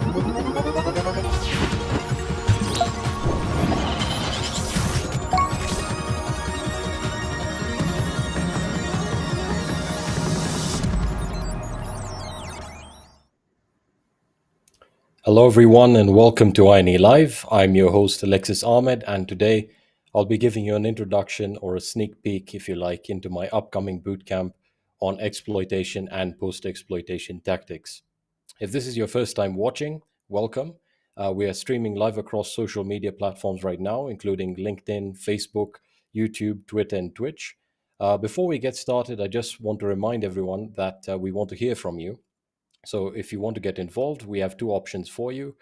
Hello, everyone, and welcome to INE Live. I'm your host, Alexis Ahmed, and today I'll be giving you an introduction or a sneak peek, if you like, into my upcoming bootcamp on exploitation and post exploitation tactics. If this is your first time watching, welcome. We are streaming live across social media platforms right now, including LinkedIn, Facebook, YouTube, Twitter, and Twitch. Before we get started, I just want to remind everyone that we want to hear from you. So if you want to get involved, we have two options for you.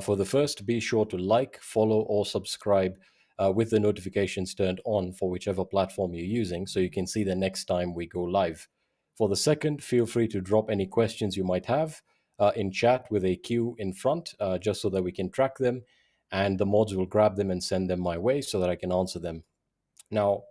For the first, be sure to like, follow, or subscribe with the notifications turned on for whichever platform you're using so you can see the next time we go live. For the second, feel free to drop any questions you might have in chat with a Q in front, just so that we can track them, and the mods will grab them and send them my way so that I can answer them. Now,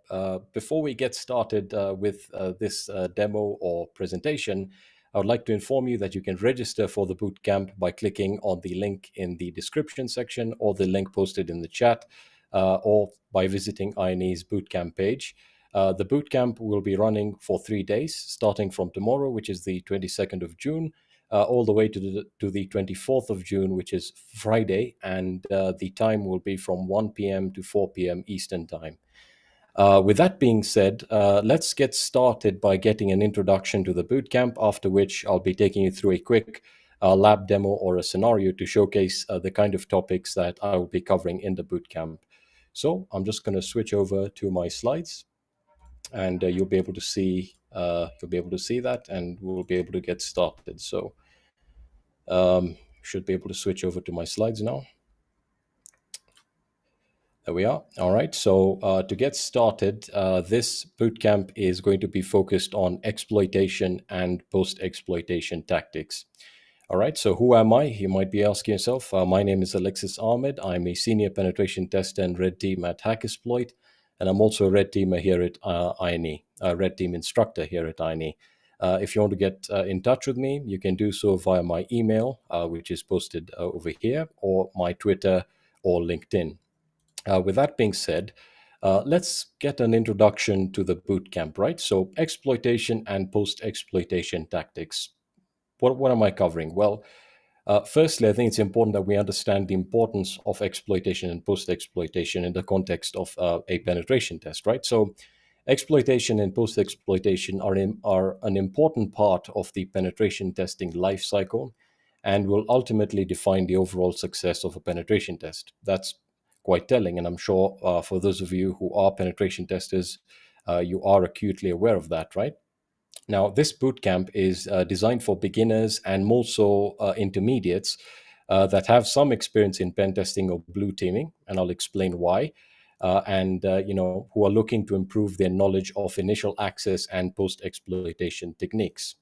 before we get started with this demo or presentation, I would like to inform you that you can register for the bootcamp by clicking on the link in the description section or the link posted in the chat, or by visiting INE's bootcamp page. The bootcamp will be running for 3 days, starting from tomorrow, which is the 22nd of June, all the way to the 24th of June, which is Friday, and the time will be from 1 p.m. to 4 p.m. Eastern Time. With that being said, let's get started by getting an introduction to the bootcamp, after which I'll be taking you through a quick lab demo or a scenario to showcase the kind of topics that I will be covering in the bootcamp. So I'm just going to switch over to my slides, and you'll be able to see that, and we'll be able to get started. So should be able to switch over to my slides now. There we are. All right. So to get started, this bootcamp is going to be focused on exploitation and post-exploitation tactics. All right. So who am I? You might be asking yourself. My name is Alexis Ahmed. I'm a senior penetration tester and red team at Hackesploit, and I'm also a red teamer here at INE, a red team instructor here at INE. If you want to get in touch with me, you can do so via my email, which is posted over here, or my Twitter or LinkedIn. With that being said, let's get an introduction to the bootcamp, right? So exploitation and post-exploitation tactics. What am I covering? Well, firstly, I think it's important that we understand the importance of exploitation and post-exploitation in the context of a penetration test, right? So exploitation and post-exploitation are an important part of the penetration testing life cycle and will ultimately define the overall success of a penetration test. That's quite telling, and I'm sure for those of you who are penetration testers, you are acutely aware of that, right? Now, this bootcamp is designed for beginners and more so intermediates that have some experience in pen testing or blue teaming, and I'll explain why. And who are looking to improve their knowledge of initial access and post-exploitation techniques.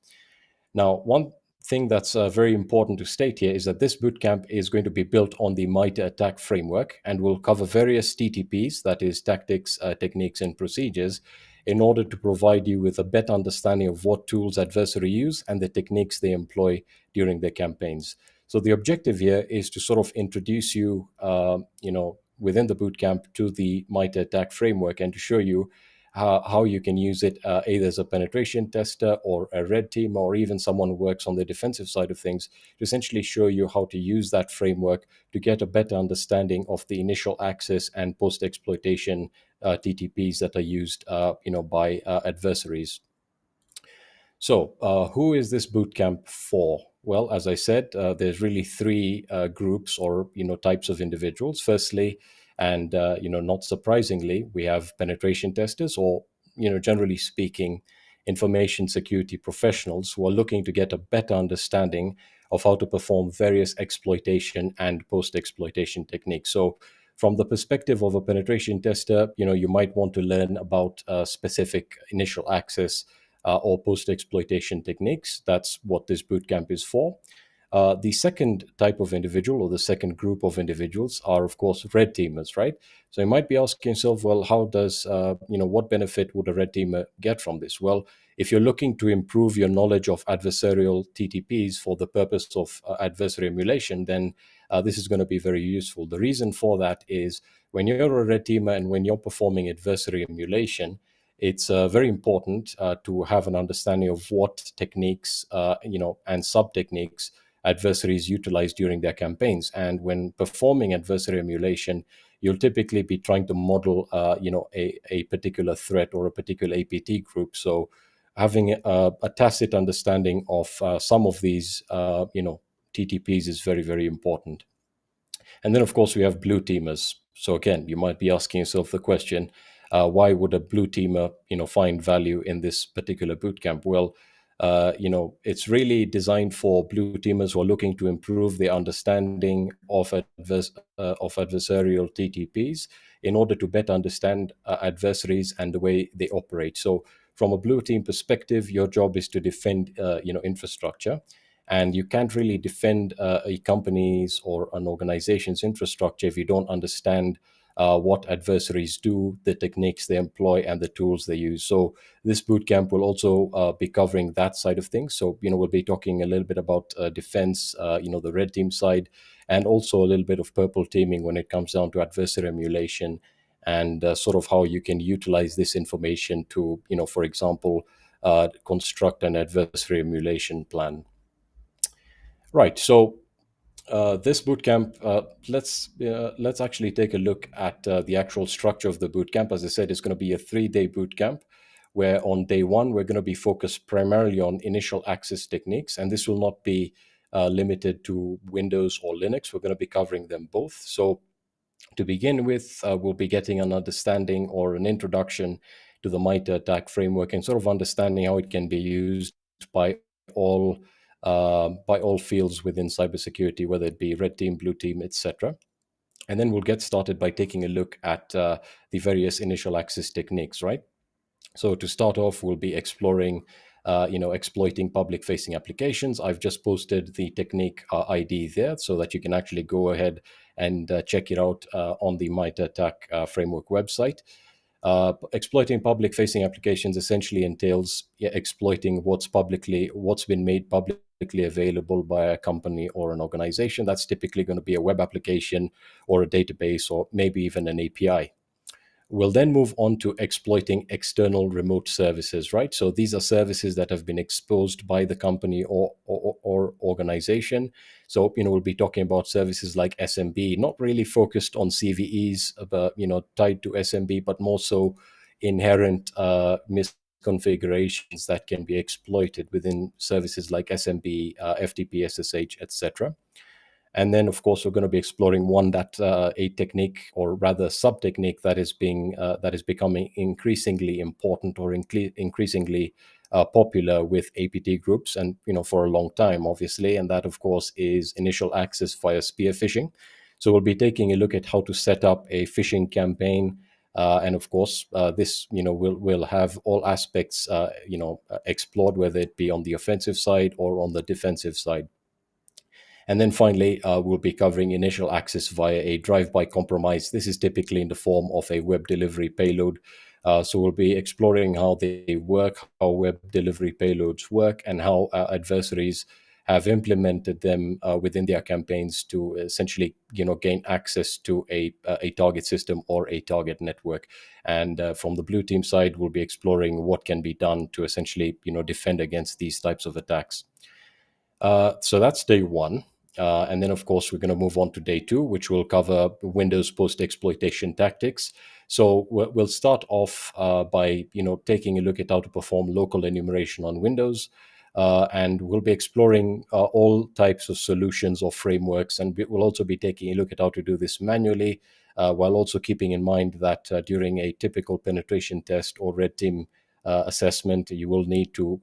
Now, one thing that's very important to state here is that this bootcamp is going to be built on the MITRE ATT&CK framework and will cover various TTPs, that is tactics, techniques, and procedures, in order to provide you with a better understanding of what tools adversaries use and the techniques they employ during their campaigns. So the objective here is to sort of introduce you, within the bootcamp to the MITRE ATT&CK framework and to show you how you can use it either as a penetration tester or a red team or even someone who works on the defensive side of things, to essentially show you how to use that framework to get a better understanding of the initial access and post-exploitation TTPs that are used by adversaries. So who is this bootcamp for? Well, as I said, there's really three groups or types of individuals. Firstly, and not surprisingly, we have penetration testers, or generally speaking, information security professionals who are looking to get a better understanding of how to perform various exploitation and post-exploitation techniques. So from the perspective of a penetration tester, you might want to learn about specific initial access or post-exploitation techniques. That's what this bootcamp is for. The second type of individual, or the second group of individuals, are of course red teamers, right? So you might be asking yourself, well, how does what benefit would a red teamer get from this? Well, if you're looking to improve your knowledge of adversarial TTPs for the purpose of adversary emulation, then this is going to be very useful. The reason for that is when you're a red teamer and when you're performing adversary emulation, it's very important to have an understanding of what techniques, and sub-techniques adversaries utilize during their campaigns. And when performing adversary emulation, you'll typically be trying to model, a particular threat or a particular APT group. So having a tacit understanding of some of these, TTPs is very, very important. And then, of course, we have blue teamers. So again, you might be asking yourself the question, why would a blue teamer, find value in this particular bootcamp? Well, it's really designed for blue teamers who are looking to improve their understanding of adversarial TTPs in order to better understand adversaries and the way they operate. So, from a blue team perspective, your job is to defend, infrastructure, and you can't really defend a company's or an organization's infrastructure if you don't understand what adversaries do, the techniques they employ, and the tools they use. So this bootcamp will also be covering that side of things. So we'll be talking a little bit about defense, the red team side, and also a little bit of purple teaming when it comes down to adversary emulation, and sort of how you can utilize this information to, for example, construct an adversary emulation plan. Right. So this bootcamp, let's actually take a look at the actual structure of the bootcamp. As I said, it's going to be a 3-day bootcamp, where on day one we're going to be focused primarily on initial access techniques, and this will not be limited to Windows or Linux. We're going to be covering them both. So to begin with, we'll be getting an understanding or an introduction to the MITRE ATT&CK framework, and sort of understanding how it can be used by all fields within cybersecurity, whether it be red team, blue team, etc. And then we'll get started by taking a look at the various initial access techniques, right? So to start off, we'll be exploring, exploiting public-facing applications. I've just posted the technique ID there so that you can actually go ahead and check it out on the MITRE ATT&CK framework website. Exploiting public-facing applications essentially entails exploiting what's been made publicly available by a company or an organization. That's typically going to be a web application or a database or maybe even an API. We'll then move on to exploiting external remote services, right? So these are services that have been exposed by the company or organization. So, we'll be talking about services like SMB, not really focused on CVEs, but, tied to SMB, but more so inherent misconfigurations that can be exploited within services like SMB, FTP, SSH, etc. And then, of course, we're going to be exploring a technique, or rather sub-technique, that is becoming increasingly important, or increasingly popular with APT groups, and for a long time, obviously. And that, of course, is initial access via spear phishing. So we'll be taking a look at how to set up a phishing campaign, and of course, this will have all aspects explored, whether it be on the offensive side or on the defensive side. And then finally, we'll be covering initial access via a drive-by compromise. This is typically in the form of a web delivery payload. So we'll be exploring how they work, how web delivery payloads work, and how adversaries have implemented them within their campaigns to essentially, gain access to a target system or a target network. And from the blue team side, we'll be exploring what can be done to essentially, defend against these types of attacks. So that's day one. And then, of course, we're going to move on to day two, which will cover Windows post-exploitation tactics. So we'll start off by, taking a look at how to perform local enumeration on Windows. And we'll be exploring all types of solutions or frameworks. And we'll also be taking a look at how to do this manually, while also keeping in mind that during a typical penetration test or red team assessment, you will need to,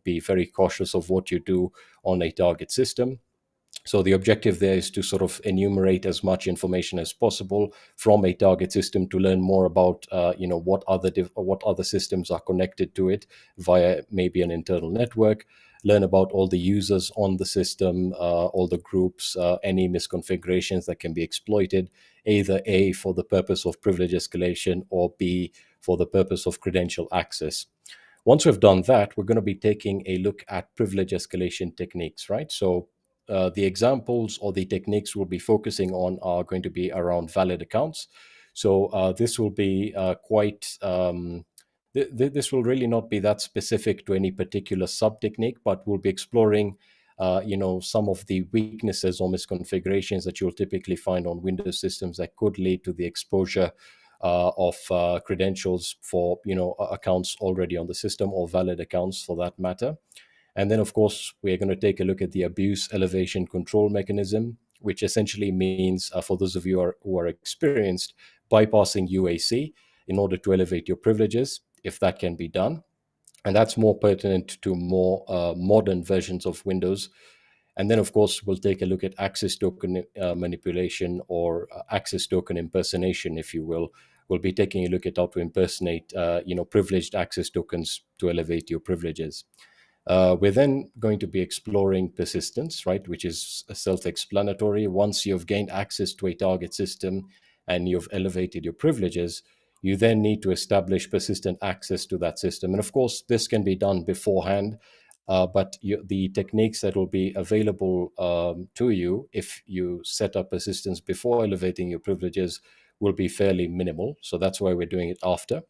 be very cautious of what you do on a target system. So the objective there is to sort of enumerate as much information as possible from a target system to learn more about, what other systems are connected to it via maybe an internal network. learn about all the users on the system, all the groups, any misconfigurations that can be exploited, either A, for the purpose of privilege escalation, or B, for the purpose of credential access. Once we've done that, we're going to be taking a look at privilege escalation techniques, right? So the examples or the techniques we'll be focusing on are going to be around valid accounts. So this will be this will really not be that specific to any particular sub technique, but we'll be exploring some of the weaknesses or misconfigurations that you'll typically find on Windows systems that could lead to the exposure of credentials for accounts already on the system, or valid accounts for that matter. And then, of course, we're going to take a look at the abuse elevation control mechanism, which essentially means, for those of you who are experienced, bypassing UAC in order to elevate your privileges, if that can be done. And that's more pertinent to more modern versions of Windows. And then, of course, we'll take a look at access token manipulation, or access token impersonation, if you will. We'll be taking a look at how to impersonate, privileged access tokens to elevate your privileges. We're then going to be exploring persistence, right, which is self-explanatory. Once you've gained access to a target system and you've elevated your privileges, you then need to establish persistent access to that system. And of course, this can be done beforehand, but the techniques that will be available to you if you set up persistence before elevating your privileges will be fairly minimal. So that's why we're doing it after.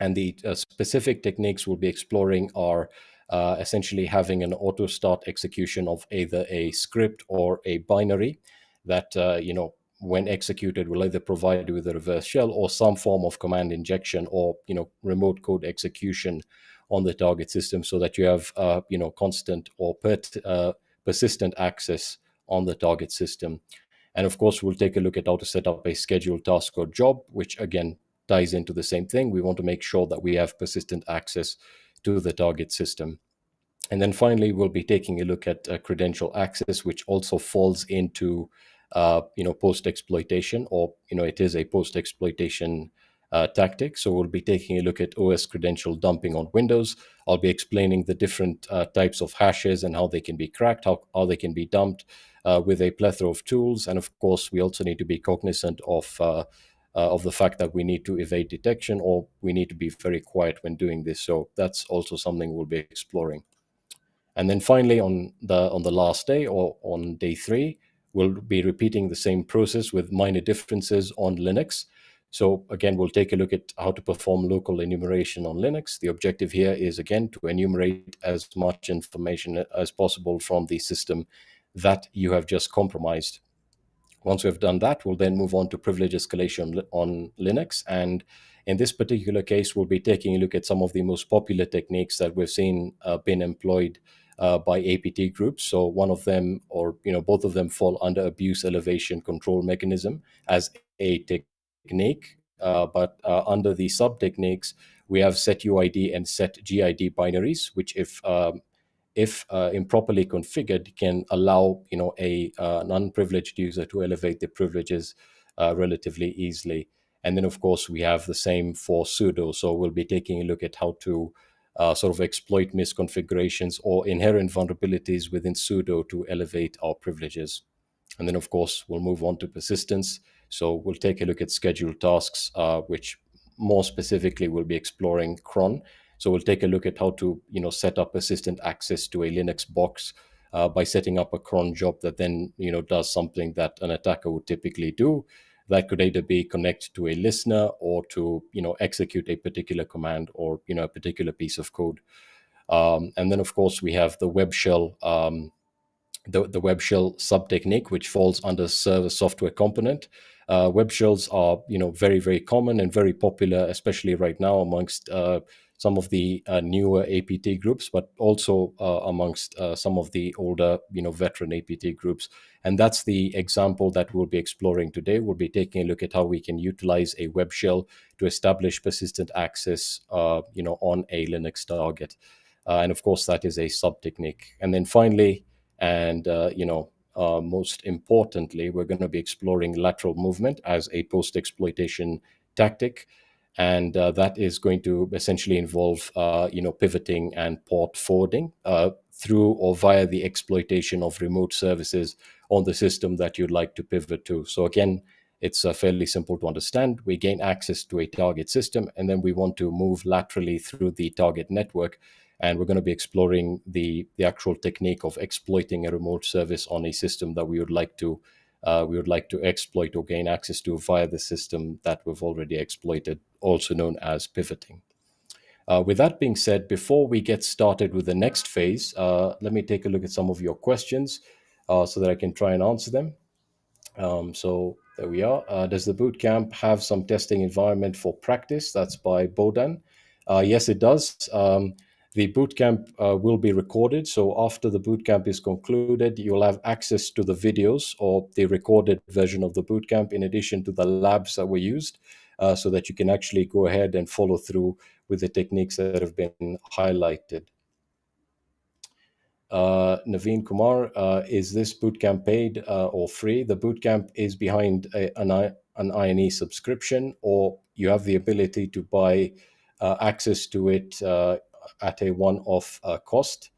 And the specific techniques we'll be exploring are essentially having an auto start execution of either a script or a binary that, when executed, will either provide you with a reverse shell or some form of command injection, or, remote code execution on the target system, so that you have, constant or persistent access on the target system. And of course, we'll take a look at how to set up a scheduled task or job, which again ties into the same thing. We want to make sure that we have persistent access to the target system. And then finally, we'll be taking a look at credential access, which also falls into, post-exploitation, or, it is a post-exploitation tactic. So we'll be taking a look at OS credential dumping on Windows. I'll be explaining the different types of hashes and how they can be cracked, how they can be dumped with a plethora of tools. And of course, we also need to be cognizant of the fact that we need to evade detection, or we need to be very quiet when doing this. So that's also something we'll be exploring. And then finally, on the last day, or on day 3, we'll be repeating the same process with minor differences on Linux. So again, we'll take a look at how to perform local enumeration on Linux. The objective here is, again, to enumerate as much information as possible from the system that you have just compromised. Once we've done that, we'll then move on to privilege escalation on Linux. And in this particular case, we'll be taking a look at some of the most popular techniques that we've seen been employed by APT groups. So one of them, or both of them, fall under abuse elevation control mechanism as a technique. But under the sub techniques, we have set UID and set GID binaries, which, if improperly configured, can allow an unprivileged user to elevate their privileges relatively easily. And then, of course, we have the same for sudo. So we'll be taking a look at how to sort of exploit misconfigurations or inherent vulnerabilities within sudo to elevate our privileges. And then, of course, we'll move on to persistence. So we'll take a look at scheduled tasks, which more specifically we'll be exploring cron. So we'll take a look at how to set up persistent access to a Linux box by setting up a cron job that then does something that an attacker would typically do. That could either be connect to a listener, or to execute a particular command, or a particular piece of code. And then, of course, we have the web shell. The web shell sub technique, which falls under server software component. Web shells are very, very common and very popular, especially right now amongst some of the newer APT groups, but also amongst some of the older veteran APT groups. And that's the example that we'll be exploring today. We'll be taking a look at how we can utilize a web shell to establish persistent access on a Linux target. And of course, that is a sub technique. And then finally, and most importantly, we're going to be exploring lateral movement as a post-exploitation tactic. And that is going to essentially involve pivoting and port forwarding. through or via the exploitation of remote services on the system that you'd like to pivot to. So again, it's fairly simple to understand. We gain access to a target system, and then we want to move laterally through the target network. And we're going to be exploring the actual technique of exploiting a remote service on a system that we would like to exploit or gain access to via the system that we've already exploited, also known as pivoting. With that being said, before we get started with the next phase, let me take a look at some of your questions so that I can try and answer them. So there we are. Does the bootcamp have some testing environment for practice? That's by Bodan. Yes, it does. The bootcamp will be recorded. So after the bootcamp is concluded, you'll have access to the videos or the recorded version of the bootcamp in addition to the labs that were used, so that you can actually go ahead and follow through with the techniques that have been highlighted. Naveen Kumar, is this bootcamp paid or free? The bootcamp is behind an INE subscription, or you have the ability to buy access to it at a one-off cost.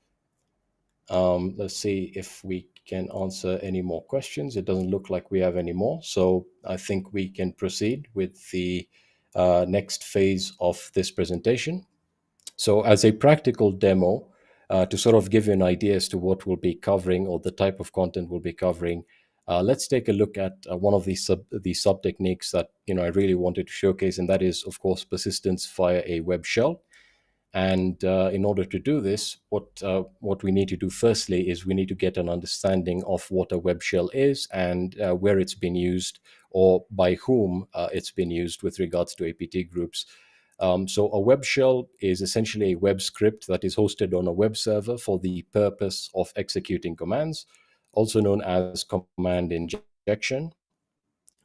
Let's see if we can answer any more questions. It doesn't look like we have any more, so I think we can proceed with the next phase of this presentation. So, as a practical demo, to sort of give you an idea as to what we'll be covering or the type of content we'll be covering, let's take a look at one of these sub techniques that I really wanted to showcase, and that is, of course, persistence via a web shell. And in order to do this, what we need to do firstly is we need to get an understanding of what a web shell is and where it's been used or by whom it's been used with regards to APT groups. So a web shell is essentially a web script that is hosted on a web server for the purpose of executing commands, also known as command injection.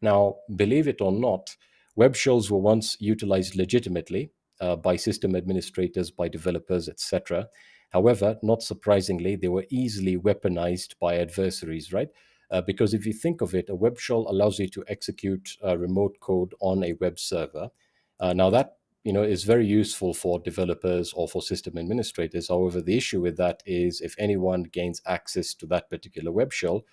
Now, believe it or not, web shells were once utilized legitimately by system administrators, by developers, etc. However, not surprisingly, they were easily weaponized by adversaries, right? Because if you think of it, a web shell allows you to execute remote code on a web server. Now that is very useful for developers or for system administrators. However, the issue with that is if anyone gains access to that particular web shell,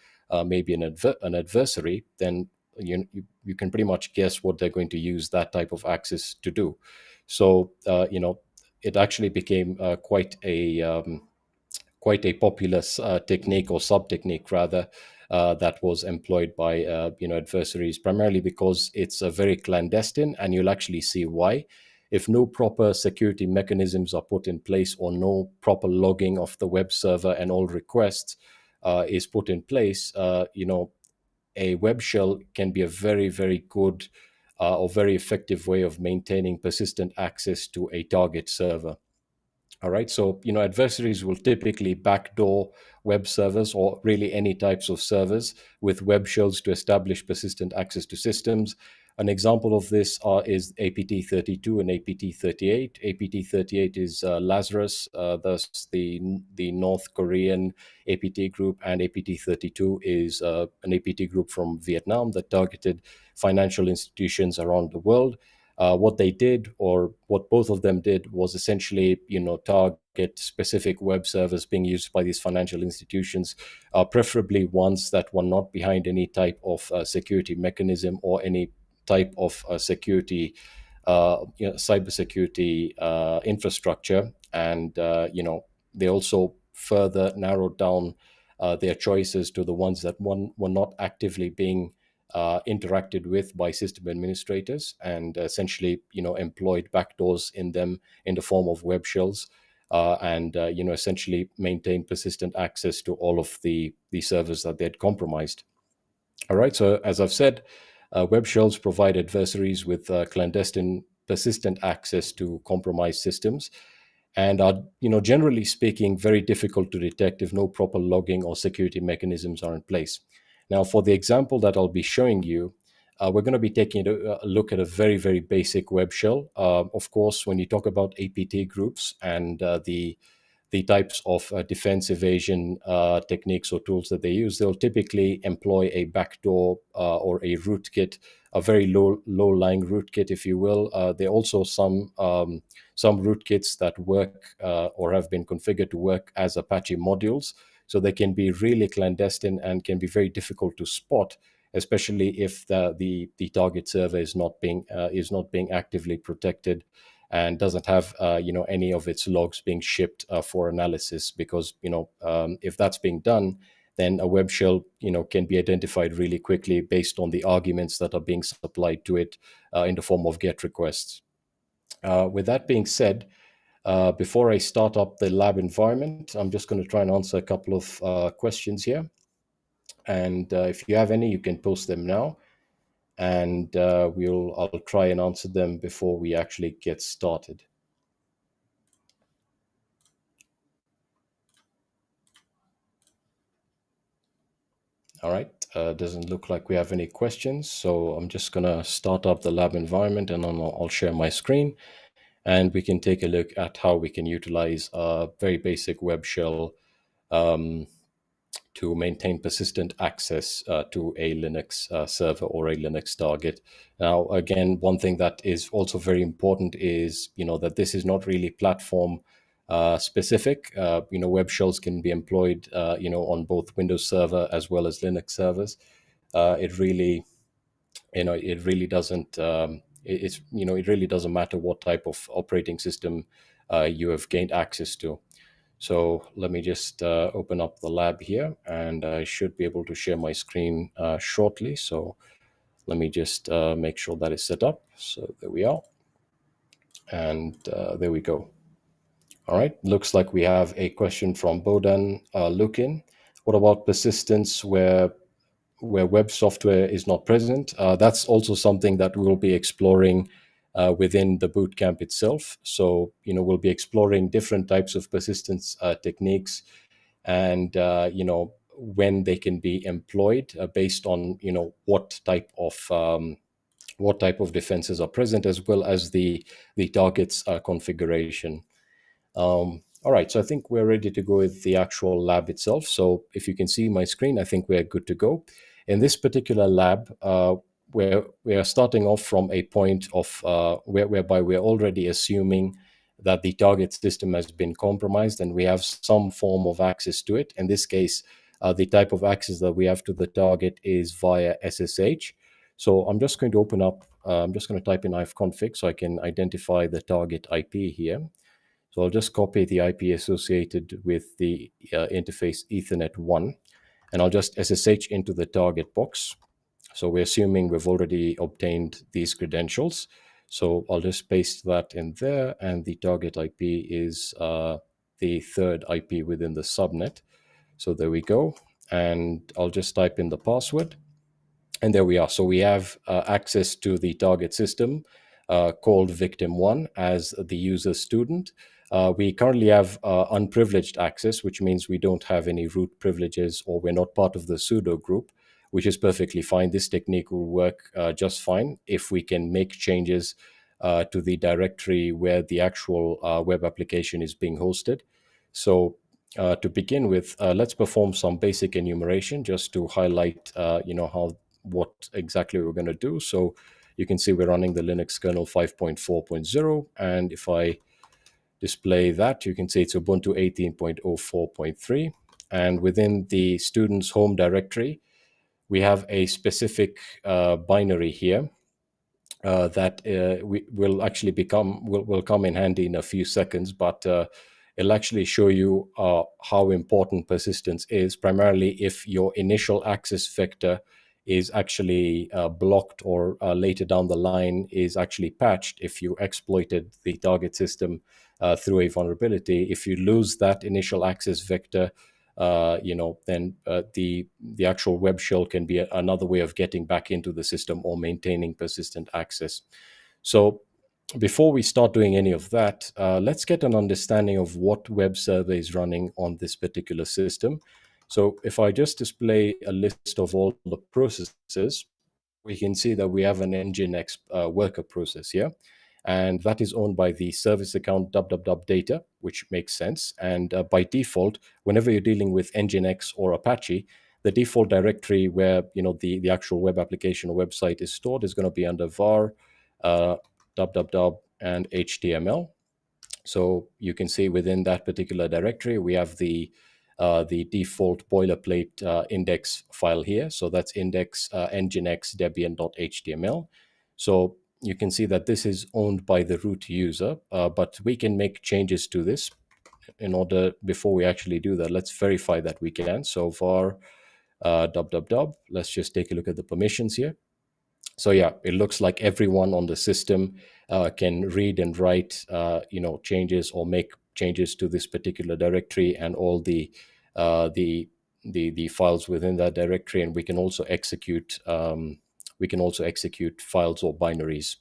maybe an adversary, then you can pretty much guess what they're going to use that type of access to do. So it actually became quite a popular technique or sub technique rather, that was employed by adversaries, primarily because it's very clandestine, and you'll actually see why. If no proper security mechanisms are put in place or no proper logging of the web server and all requests is put in place, a web shell can be a very, very good or very effective way of maintaining persistent access to a target server. All right. So, adversaries will typically backdoor web servers or really any types of servers with web shells to establish persistent access to systems. An example of this is APT32 and APT38. APT38 is Lazarus, thus the North Korean APT group, and APT32 is an APT group from Vietnam that targeted financial institutions around the world. What they did, or what both of them did, was essentially, target specific web servers being used by these financial institutions, preferably ones that were not behind any type of security mechanism or any type of security, cybersecurity infrastructure. And they also further narrowed down their choices to the ones that were not actively being interacted with by system administrators, and essentially employed backdoors in them in the form of web shells, and essentially maintain persistent access to all of the servers that they had compromised. All right, so as I've said, web shells provide adversaries with clandestine persistent access to compromised systems, and are, generally speaking, very difficult to detect if no proper logging or security mechanisms are in place. Now, for the example that I'll be showing you, we're going to be taking a look at a very, very basic web shell. Of course, when you talk about APT groups and the types of defense evasion techniques or tools that they use, they'll typically employ a backdoor or a rootkit, a very low-lying rootkit, if you will. There are also some rootkits that work or have been configured to work as Apache modules, so they can be really clandestine and can be very difficult to spot, especially if the target server is not being actively protected and doesn't have any of its logs being shipped for analysis. Because if that's being done, then a web shell can be identified really quickly based on the arguments that are being supplied to it in the form of GET requests. With that being said, before I start up the lab environment, I'm just going to try and answer a couple of questions here. And if you have any, you can post them now, and I'll try and answer them before we actually get started. All right, doesn't look like we have any questions, so I'm just gonna start up the lab environment, and then I'll share my screen, and we can take a look at how we can utilize a very basic web shell to maintain persistent access to a Linux server or a Linux target. Now, again, one thing that is also very important is that this is not really platform specific. Web shells can be employed on both Windows Server as well as Linux servers. It really it really doesn't it really doesn't matter what type of operating system you have gained access to. So let me just open up the lab here, and I should be able to share my screen shortly. So let me just make sure that is set up. So there we are. And there we go. All right. Looks like we have a question from Bodan Lukin. What about persistence where web software is not present? That's also something that we'll be exploring within the bootcamp itself. So, we'll be exploring different types of persistence techniques, and when they can be employed based on what type of defenses are present, as well as the target's configuration. All right, so I think we're ready to go with the actual lab itself. So if you can see my screen, I think we're good to go. In this particular lab, we are starting off from a point of whereby we're already assuming that the target system has been compromised and we have some form of access to it. In this case, the type of access that we have to the target is via SSH. So I'm just going to open up, I'm just going to type in ifconfig so I can identify the target IP here. So I'll just copy the IP associated with the interface Ethernet 1, and I'll just SSH into the target box. So we're assuming we've already obtained these credentials. So I'll just paste that in there, and the target IP is the third IP within the subnet. So there we go. And I'll just type in the password. And there we are. So we have access to the target system called victim1 as the user student. We currently have unprivileged access, which means we don't have any root privileges, or we're not part of the sudo group, which is perfectly fine. This technique will work just fine if we can make changes to the directory where the actual web application is being hosted. So to begin with, let's perform some basic enumeration just to highlight what exactly we're going to do. So you can see we're running the Linux kernel 5.4.0, and if I display that, you can see it's Ubuntu 18.04.3, and within the student's home directory, we have a specific binary here that will actually will come in handy in a few seconds, but it'll actually show you how important persistence is, primarily if your initial access vector is actually blocked, or later down the line is actually patched. If you exploited the target system through a vulnerability, if you lose that initial access vector, then the actual web shell can be another way of getting back into the system or maintaining persistent access. So before we start doing any of that, let's get an understanding of what web server is running on this particular system. So if I just display a list of all the processes, we can see that we have an Nginx worker process here. and that is owned by the service account www data, which makes sense. And by default, whenever you're dealing with Nginx or Apache, the default directory where the actual web application or website is stored is going to be under var www and html. So you can see within that particular directory, we have the default boilerplate index file here. So that's index nginx debian.html. So you can see that this is owned by the root user, but we can make changes to this. In order, before we actually do that, let's verify that we can. So var www, let's just take a look at the permissions here. So yeah, it looks like everyone on the system can read and write, changes or make changes to this particular directory and all the files within that directory, and we can also execute files or binaries.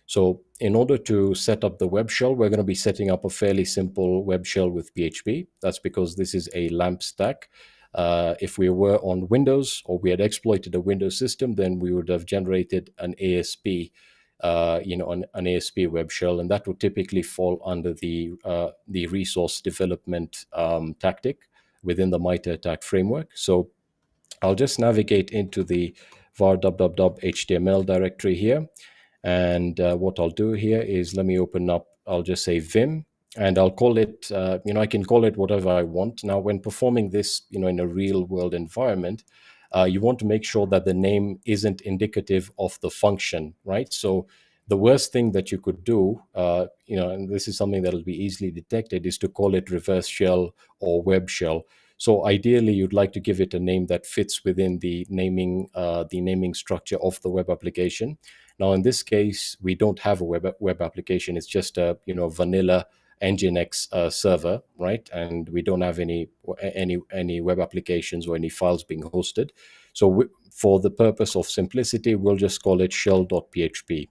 So in order to set up the web shell, we're going to be setting up a fairly simple web shell with PHP. That's because this is a LAMP stack. If we were on Windows or we had exploited a Windows system, then we would have generated an ASP, an ASP web shell, and that would typically fall under the resource development tactic within the MITRE ATT&CK framework. So I'll just navigate into the var www HTML directory here. And what I'll do here is let me open up, I'll just say Vim, and I'll call it, I can call it whatever I want. Now, when performing this, in a real world environment, you want to make sure that the name isn't indicative of the function, right? So the worst thing that you could do, and this is something that will be easily detected, is to call it reverse shell or web shell. So ideally, you'd like to give it a name that fits within the naming structure of the web application. Now, in this case, we don't have a web application. It's just a vanilla Nginx server, right? And we don't have any web applications or any files being hosted. So for the purpose of simplicity, we'll just call it shell.php,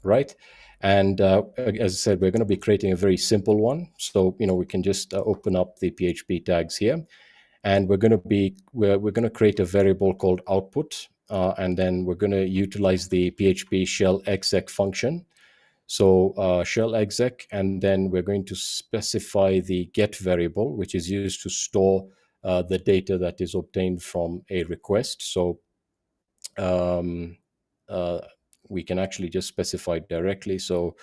right? And as I said, we're going to be creating a very simple one. So we can just open up the PHP tags here, and we're going to create a variable called output, and then we're going to utilize the PHP shell exec function. So shell exec, and then we're going to specify the get variable, which is used to store the data that is obtained from a request. So we can actually just specify it directly. So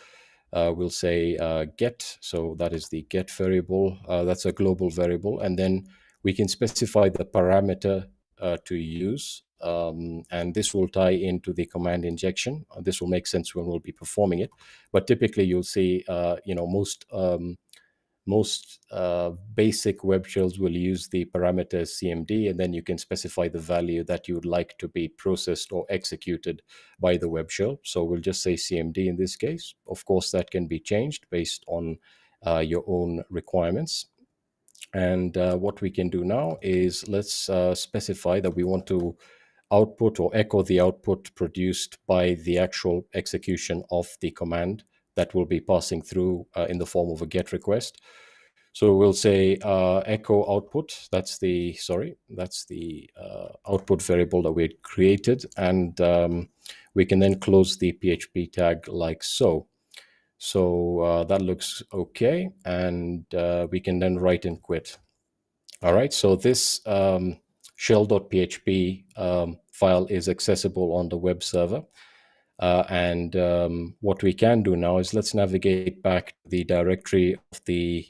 we'll say get. So that is the get variable. That's a global variable. And then we can specify the parameter to use. And this will tie into the command injection. This will make sense when we'll be performing it. But typically you'll see, most basic web shells will use the parameter CMD, and then you can specify the value that you would like to be processed or executed by the web shell. So we'll just say CMD in this case. Of course, that can be changed based on your own requirements. And what we can do now is let's specify that we want to output or echo the output produced by the actual execution of the command that will be passing through in the form of a GET request. So we'll say echo output. That's the output variable that we had created, and we can then close the PHP tag like so. So that looks okay, and we can then write and quit. All right, so this shell.php file is accessible on the web server. And what we can do now is let's navigate back to the directory of the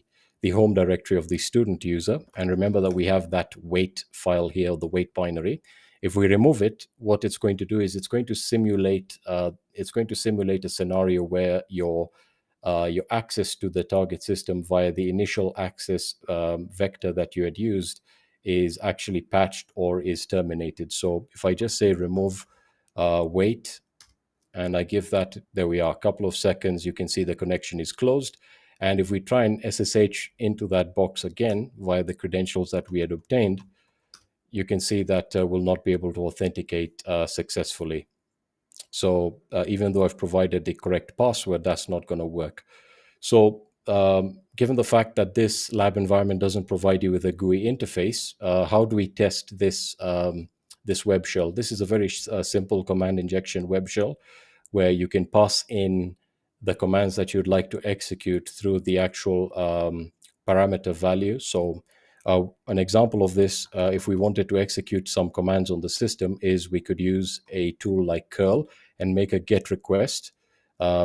home directory of the student user. And remember that we have that wait file here, the wait binary. If we remove it, what it's going to do is it's going to simulate a scenario where your access to the target system via the initial access vector that you had used is actually patched or is terminated. So if I just say remove wait, and I give that, there we are, a couple of seconds, you can see the connection is closed. And if we try and SSH into that box again via the credentials that we had obtained, you can see that we'll not be able to authenticate successfully. So even though I've provided the correct password, that's not going to work. So given the fact that this lab environment doesn't provide you with a GUI interface, how do we test this this web shell? This is a very simple command injection web shell where you can pass in the commands that you'd like to execute through the actual parameter value. So an example of this, if we wanted to execute some commands on the system, is we could use a tool like curl and make a get request.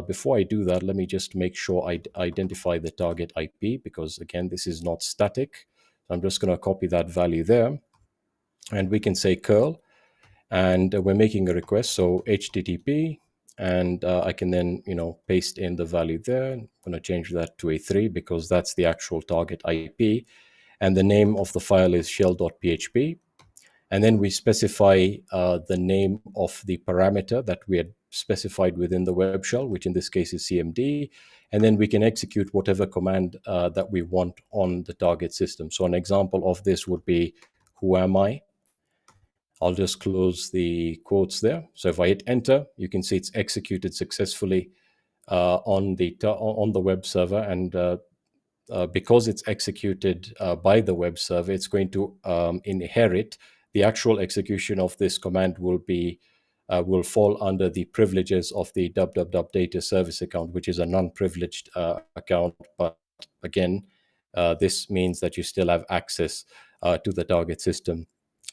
Before I do that, let me just make sure I identify the target IP, because again, this is not static. So I'm just going to copy that value there, and we can say curl, and we're making a request. So HTTP, and I can then, paste in the value there. I'm going to change that to a 3 because that's the actual target IP. And the name of the file is shell.php. And then we specify the name of the parameter that we had specified within the web shell, which in this case is CMD. And then we can execute whatever command that we want on the target system. So an example of this would be, who am I? I'll just close the quotes there. So if I hit enter, you can see it's executed successfully on the web server, and because it's executed by the web server, it's going to inherit the actual execution of this command will fall under the privileges of the www data service account, which is a non-privileged account. But again, this means that you still have access to the target system.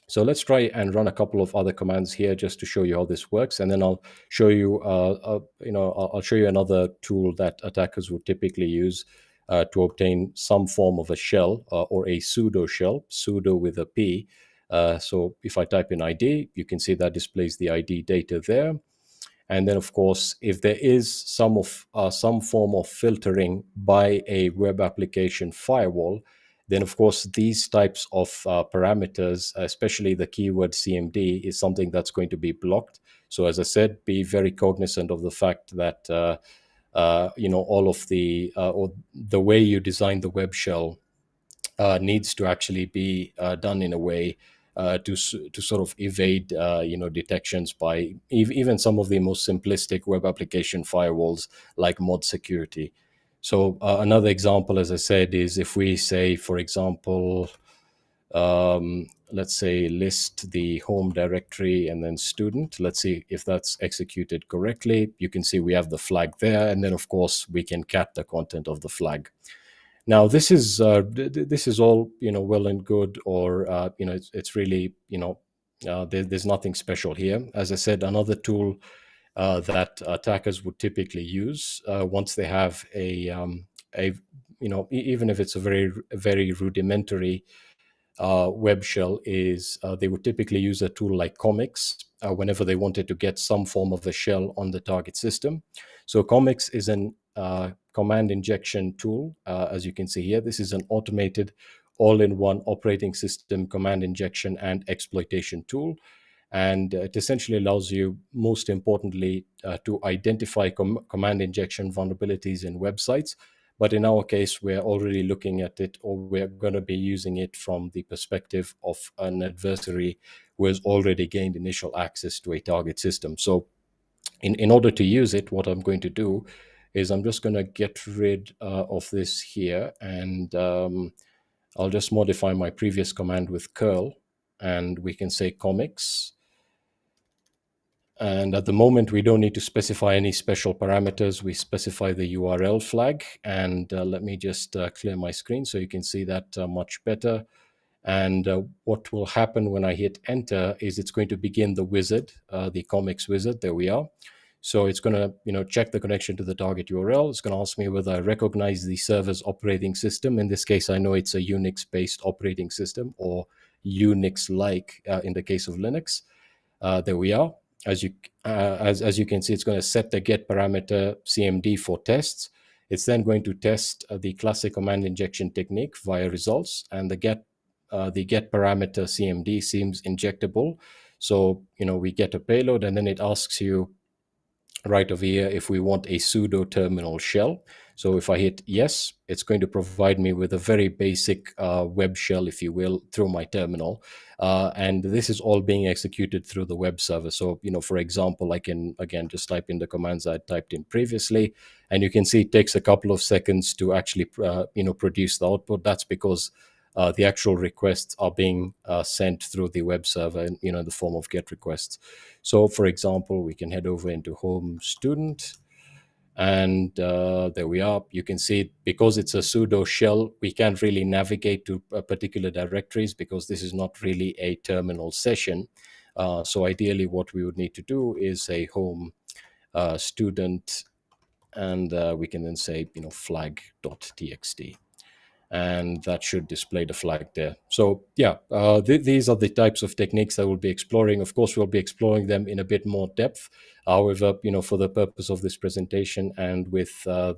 So let's try and run a couple of other commands here just to show you how this works, and then I'll show you, I'll show you another tool that attackers would typically use to obtain some form of a shell or a pseudo shell, pseudo with a P. So if I type in ID, you can see that displays the ID data there. And then, of course, if there is some form of filtering by a web application firewall, then of course these types of parameters, especially the keyword CMD, is something that's going to be blocked. So as I said, be very cognizant of the fact that all of or the way you design the web shell needs to actually be done in a way to sort of evade detections by even some of the most simplistic web application firewalls like mod security. So another example, as I said, is if we say, for example, let's say list the home directory and then student. Let's see if that's executed correctly. You can see we have the flag there, and then of course we can cat the content of the flag. Now this is all well and good, or it's really there's nothing special here. As I said, another tool that attackers would typically use once they have even if it's a very rudimentary web shell, is they would typically use a tool like comics whenever they wanted to get some form of a shell on the target system. So comics is an command injection tool. As you can see here, this is an automated all-in-one operating system command injection and exploitation tool. And it essentially allows you, most importantly, to identify command injection vulnerabilities in websites. But in our case, we're already looking at it, or we're going to be using it from the perspective of an adversary who has already gained initial access to a target system. So in order to use it, what I'm going to do is I'm just going to get rid of this here, and I'll just modify my previous command with curl, and we can say comics. And at the moment, we don't need to specify any special parameters. We specify the URL flag. And let me just clear my screen so you can see that much better. And what will happen when I hit enter is it's going to begin the wizard, the comics wizard. There we are. So it's going to check the connection to the target URL. It's going to ask me whether I recognize the server's operating system. In this case, I know it's a Unix-based operating system, or Unix-like in the case of Linux. There we are. As you can see, it's going to set the get parameter CMD for tests. It's then going to test the classic command injection technique via results, and the get parameter CMD seems injectable. So we get a payload, and then it asks you right over here if we want a pseudo terminal shell. So if I hit yes, it's going to provide me with a very basic web shell, if you will, through my terminal. And this is all being executed through the web server. So, for example, I can, again, just type in the commands I typed in previously, and you can see it takes a couple of seconds to actually, produce the output. That's because the actual requests are being sent through the web server in the form of GET requests. So, for example, we can head over into home student, And there we are. You can see, because it's a pseudo shell, we can't really navigate to particular directories, because this is not really a terminal session. So ideally what we would need to do is a home student, and we can then say, flag.txt, and that should display the flag there. So yeah, these are the types of techniques that we'll be exploring. Of course, we'll be exploring them in a bit more depth. However, for the purpose of this presentation, and with the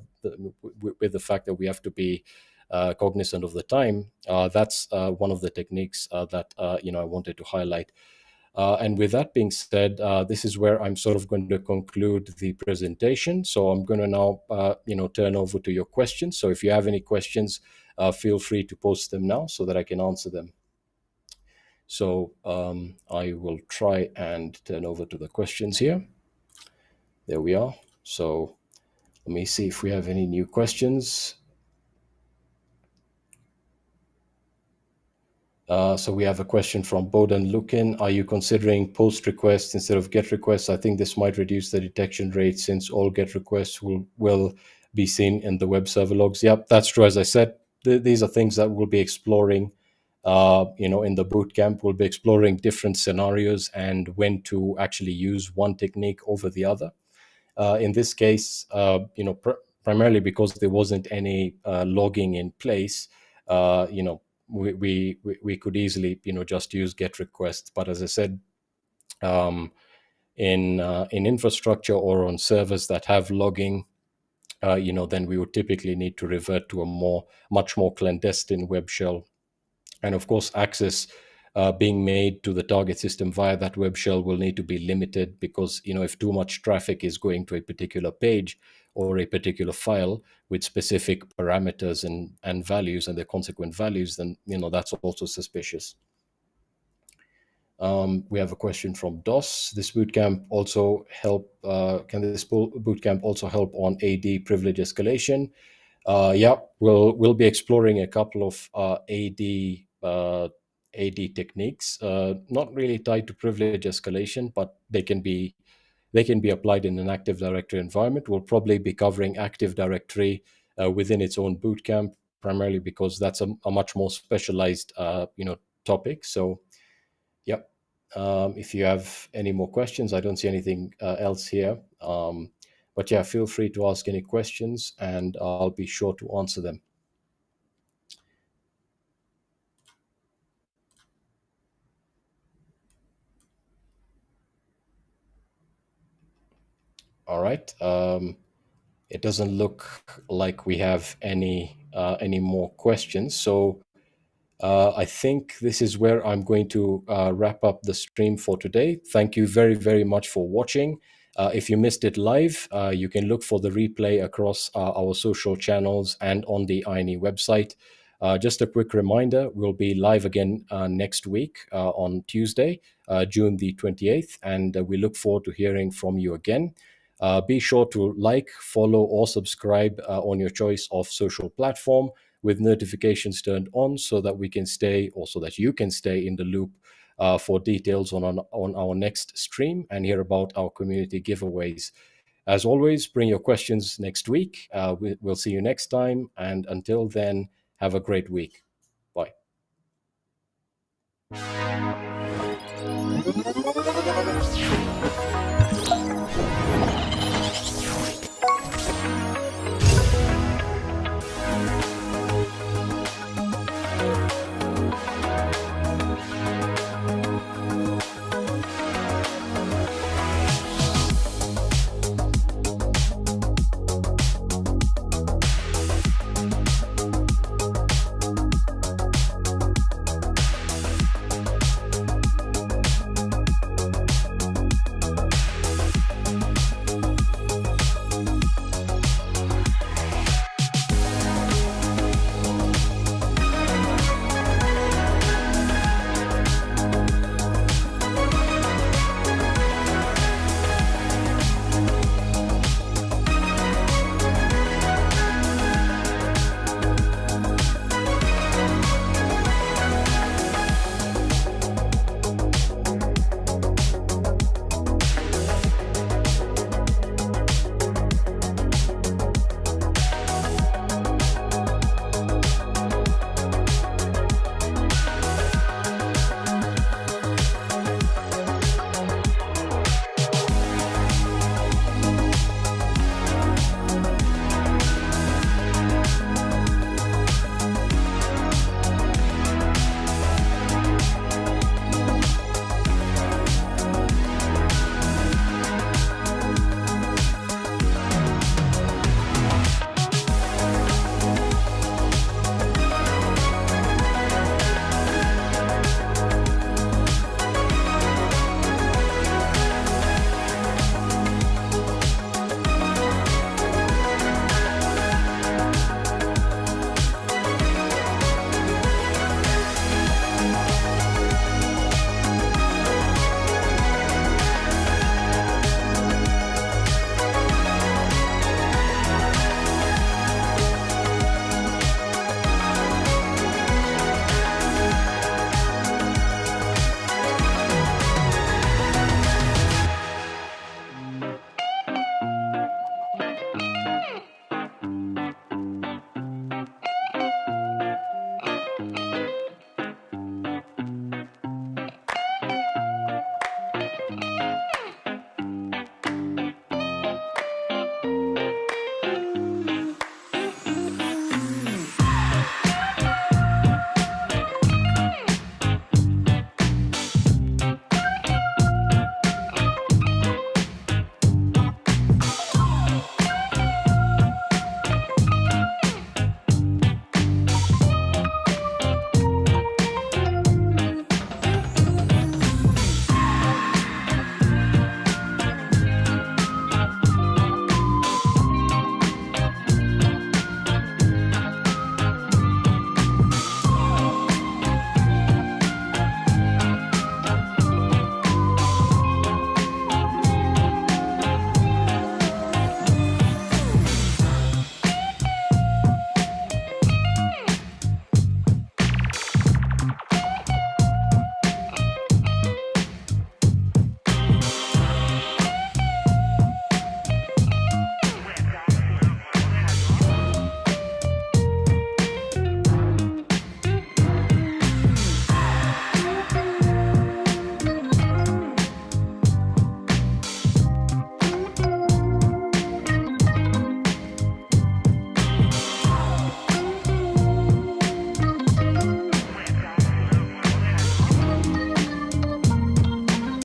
fact that we have to be cognizant of the time, that's one of the techniques that I wanted to highlight. And with that being said, this is where I'm sort of going to conclude the presentation. So I'm going to now, turn over to your questions. So if you have any questions, feel free to post them now so that I can answer them. So I will try and turn over to the questions here. There we are. So let me see if we have any new questions. So we have a question from Boden Lukin. Are you considering post requests instead of get requests? I think this might reduce the detection rate, since all get requests will be seen in the web server logs. Yep, that's true. As I said, these are things that we'll be exploring. In the bootcamp, we'll be exploring different scenarios and when to actually use one technique over the other. In this case, primarily because there wasn't any logging in place, we could easily just use get requests. But as I said, um, in infrastructure or on servers that have logging, then we would typically need to revert to a much more clandestine web shell. And of course, access being made to the target system via that web shell will need to be limited, because if too much traffic is going to a particular page or a particular file with specific parameters and values and their consequent values, then that's also suspicious. We have a question from DOS. This bootcamp also help? Can this bootcamp also help on AD privilege escalation? Yeah, we'll be exploring a couple of AD techniques, not really tied to privilege escalation, but they can be applied in an Active Directory environment. We'll probably be covering Active Directory within its own bootcamp, primarily because that's a much more specialized topic. So yeah. If you have any more questions, I don't see anything else here. But yeah, feel free to ask any questions, and I'll be sure to answer them. All right. It doesn't look like we have any more questions. So I think this is where I'm going to wrap up the stream for today. Thank you very, very much for watching. If you missed it live, you can look for the replay across our social channels and on the INE website. Just a quick reminder, we'll be live again next week on Tuesday, June the 28th, and we look forward to hearing from you again. Be sure to like, follow, or subscribe on your choice of social platform, with notifications turned on, so that we can stay, or so that you can stay in the loop for details on our next stream and hear about our community giveaways. As always, bring your questions next week. We'll see you next time. And until then, have a great week. Bye.